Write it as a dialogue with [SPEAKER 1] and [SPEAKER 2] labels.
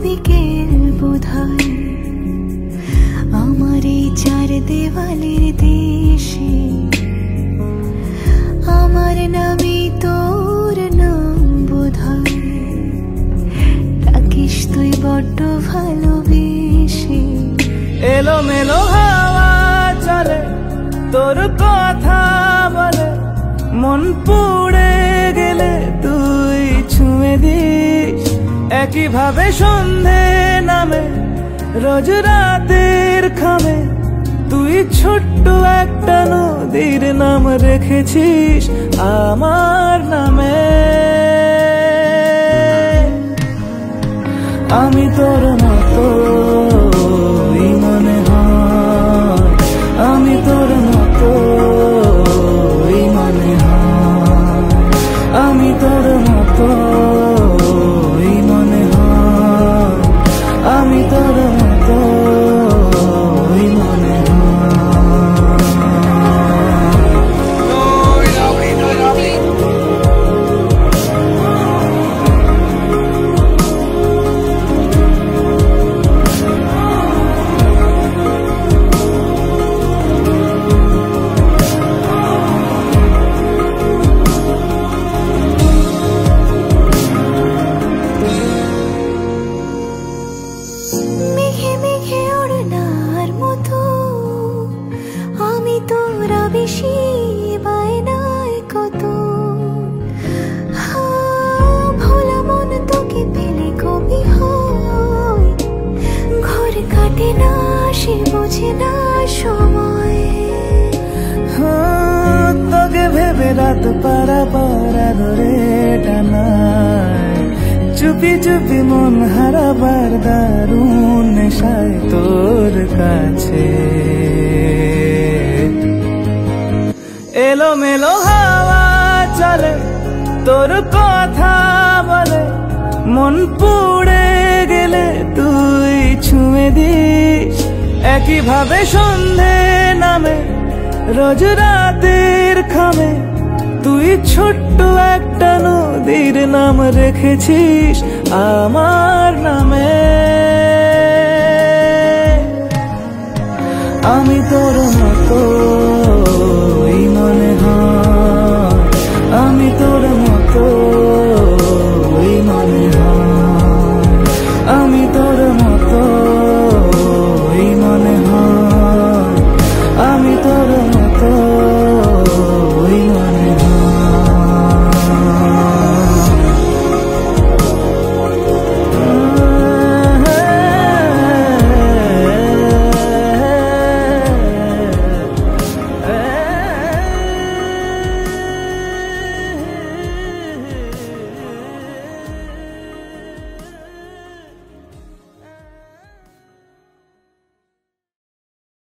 [SPEAKER 1] বিকেল বোধহয় আমার এই চার দেওয়ালের দেশে, আমার নামই তোর নাম বোধহয়, ডাকিস তুই বড্ড ভালোবেসে।
[SPEAKER 2] এলোমেলো হাওয়া চলে তোর কথা বলে, মন পুড়ে গেলে তুই ছুঁয়ে দিস। একইভাবে সন্ধে নামে রোজ রাতের খামে, তুই ছোট্ট একটা নদীর নাম রেখেছিস আমার নামে। আমি তোর মতো মনে হয়, আমি তোর মতো মনে হয়, আমি তোর মতো মনে হয়, আমি তোর মতো মনে হয়।
[SPEAKER 1] বেশি বায়নায় কত ভোলা মন তোকে পেলে কবি হয়, ঘর কাটে না সে বোঝে না সময়।
[SPEAKER 2] তোকে ভেবে রাত পারাবার ধরে টানায়, চুপি চুপি মন হারাবার দারুণ নেশায় তোর কাছে। এলোমেলো হাওয়া চলে তোর কথা বলে, মন পুড়ে গেলে তুই ছুঁয়ে দিস। একইভাবে সন্ধে নামে রোজ রাতের খামে, তুই ছোট্ট একটা নদীর নাম রেখেছিস আমার নামে।